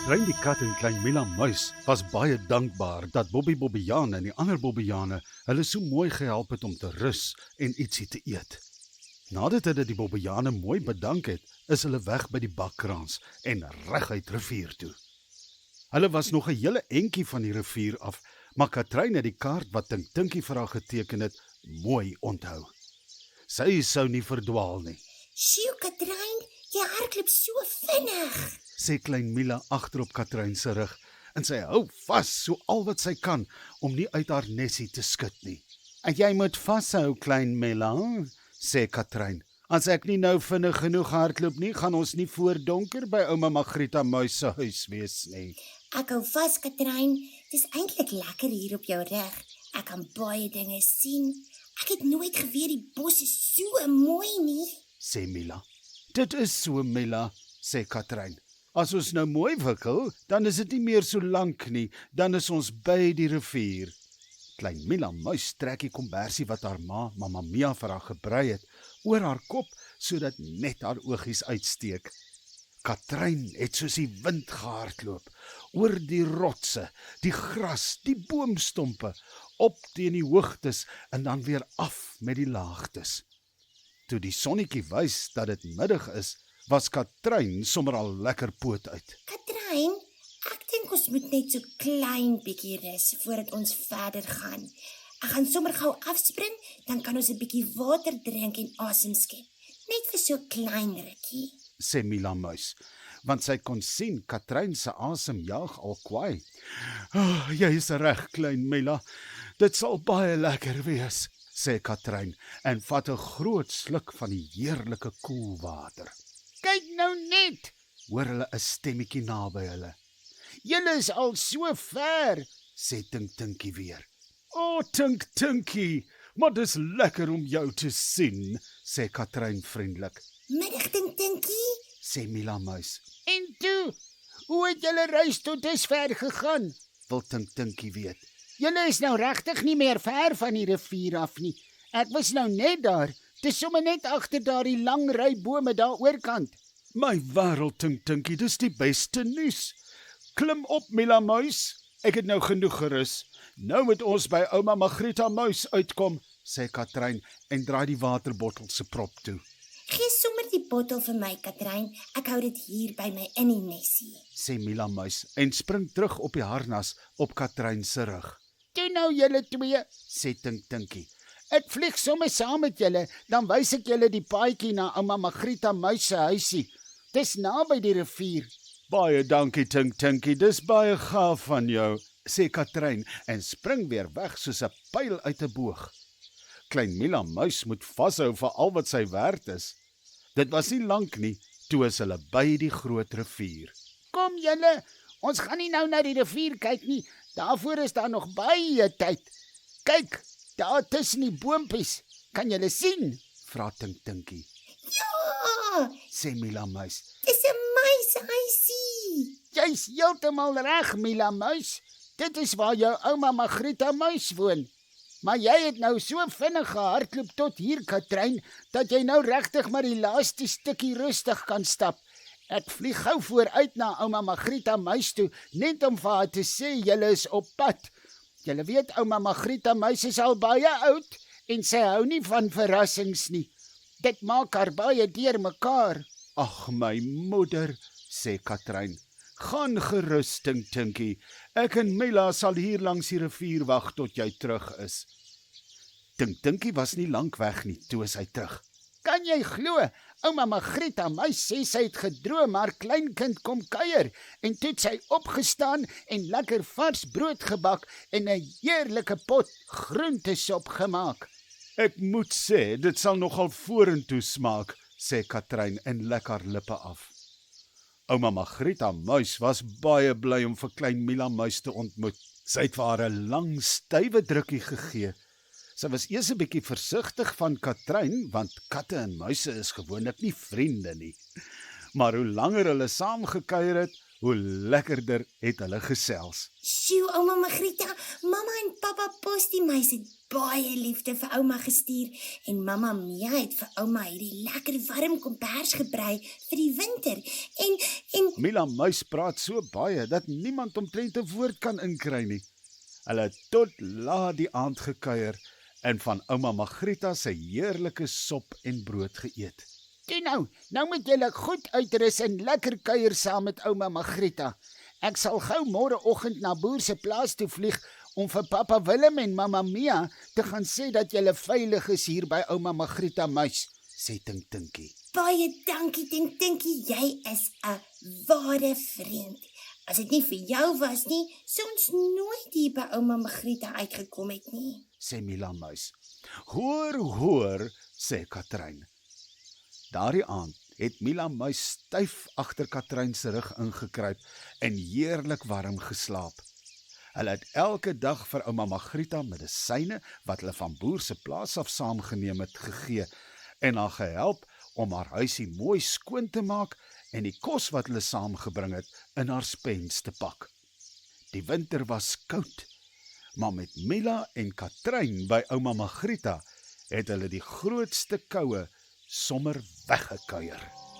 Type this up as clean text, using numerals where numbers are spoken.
Katrein die kat en klein Mila muis was baie dankbaar dat Bobbie Bobbejaan en die ander Bobbejane hulle so mooi gehelp het om te rus en ietsie te eet. Nadat hulle die Bobbejane mooi bedank het, is hulle weg by die bakkraans en reguit rivier toe. Hulle was nog 'n hele entjie van die rivier af, maar Katrein het die kaart wat Tinkie vir haar geteken het, mooi onthou. Sy sou nie verdwaal nie, Sjoe, Katrein, jy hardloop so vinnig. sê klein Mila agter op Katrein se rug, en sy hou vas so al wat sy kan om nie uit haar nesie te skud nie. En jy moet vashou, klein Mila, sê Katrein. As ek nie nou vinnig genoeg hardloop nie, gaan ons nie voor donker by ouma Magrieta muis se huis wees nie. Ek hou vas, Katrein. Dis eintlik lekker hier op jou rug. Ek kan baie dinge sien. Ek het nooit geweet die bos is so mooi nie. Sê Mila. Dit is so, Mila, sê Katrein. As ons nou mooi wikkel, dan is dit nie meer so lank nie, dan is ons by die rivier. Klein Mila muis trek die kombersie wat haar ma, Mamma Mia, vir haar gebrei het, oor haar kop, sodat net haar oogies uitsteek. Katrein het soos die wind gehardloop, oor die rotse, die gras, die boomstompe, op teen die hoogtes en dan weer af met die laagtes. Toe die sonnetjie wys dat dit middag is, was Katrein sommer al lekker poot uit. Katrein, ek dink ons moet net so klein bietjie rus voordat ons verder gaan. Ek gaan sommer gou afspring, dan kan ons 'n bietjie water drink en asem skep. Net vir so klein rukkie. Sê Mila muis, want sy kon sien Katrein se asem jaag al kwaai. Jy is reg, klein Mila. Dit sal baie lekker wees, sê Katrein en vat 'n groot sluk van die heerlike koel water. Kyk nou net, hoor hulle 'n stemmetjie naby hulle. Julle is al so ver, sê Tinkie weer. O, Tinkie, maar dis lekker om jou te sien, sê Katrein vriendelik. Middag, Tinkie. Sê Mila muis. En toe, hoe het julle reis tot dusver gegaan? Wil Tinkie weet. Julle is nou regtig nie meer ver van die rivier af nie. Ek was nou net daar. Dis sommer net agter daardie lang ry bome daar oorkant. My wêreld, Tinkie, dis die beste nuus. Klim op, Mila muis. Ek het nou genoeg gerus. Nou moet ons by ouma Magrieta muis uitkom, sê Katrein en draai die waterbottel se prop toe. Gee sommer die bottel vir my, Katrein. Ek hou dit hier by my in die nesie. Sê Mila muis en spring terug op die harnas op Katrein se rug. Toe nou julle twee, Sê Tinkie. ek vlieg sommer saam met julle, dan wys ek julle die paadjie na ouma Magrieta muis se huisie. Dis naby die rivier. Baie dankie, Tinkie, dis baie gaaf van jou, sê Katrein en spring weer weg soos 'n pyl uit 'n boog. Klein Mila muis moet vashou vir al wat sy werd is. Dit was nie lank nie, toe is hulle by die groot rivier. Kom julle, ons gaan nie nou na die rivier kyk nie. Daarvoor is daar nog baie tyd. Kyk, daar tussen die boompies. Kan julle sien? Vra Tinkie. Ja, Sê Mila muis. dis 'n muishuisie. Jy's heeltemal reg, Mila muis. Dit is waar jou ouma Magrieta muis woon. Maar jy het nou so vinnig gehardloop tot hier, Katrein, dat jy nou regtig maar die laaste stukkie rustig kan stap. Ek vlieg gou vooruit na ouma Magrieta muis toe, net om vir haar te sê julle is op pad. Julle weet ouma Magrieta muis is al baie oud en sy hou nie van verrassings nie. Dit maak haar baie deurmekaar. Ag my moeder, sê Katrein. Gaan gerus, Tinkie. Ek en Mila sal hier langs die rivier wag tot jy terug is. Tinkie was nie lank weg nie, toe is hy terug. Kan jy glo? Ouma Magrieta muis sê sy het gedroom haar kleinkind kom kuier en toe het sy opgestaan en lekker vars brood gebak en 'n heerlike pot groentesop gemaak. Ek moet sê, dit sal nogal vorentoe smaak, sê Katrein en lek haar lippe af. Ouma Magrieta muis was baie bly om vir klein Mila muis te ontmoet. Sy het vir haar 'n lang, stywe drukkie gegee. Sy was eers 'n bietjie versigtig van Katrein, want katte en muise is gewoonlik nie vriende nie. Maar hoe langer hulle saam gekuier het, hoe lekkerder het hulle gesels. Sjoe, ouma Margrieta, mamma en pappa Postiemuis het baie liefde vir ouma gestuur en mamma Mia het vir ouma hierdie lekker warm kombers gebrei vir die winter. En Mila Muis praat so baie dat niemand omtrent 'n woord kan inkry nie. Hulle het tot laat die aand gekuier en van ouma Margrieta se heerlike sop en brood geëet. Toe nou moet julle goed uitrus en lekker kuier saam met ouma Margrieta. Ek sal gou môreoggend na boer se plaas toe vlieg om vir pappa Willem en mamma Mia te gaan sê dat julle veilig is hier by ouma Margrieta Muis, sê Tinkie. baie dankie, Tinkie, jy is 'n ware vriend. As dit nie vir jou was nie, sou ons nooit hier by ouma Margrieta uitgekom het nie. Sê Mila Muis. Hoor, sê Katrein. Daardie aand het Mila Muis styf agter Katrein se rug ingekruip en heerlik warm geslaap. Hulle het elke dag vir ouma Margrieta medisyne wat hulle van boer se plaas af saamgeneem het gegee en haar gehelp om haar huisie mooi skoon te maak en die kos wat hulle saamgebring het in haar spens te pak. Die winter was koud, maar met Mila en Katrein by ouma Margrieta het hulle die grootste koue sommer weggekuier.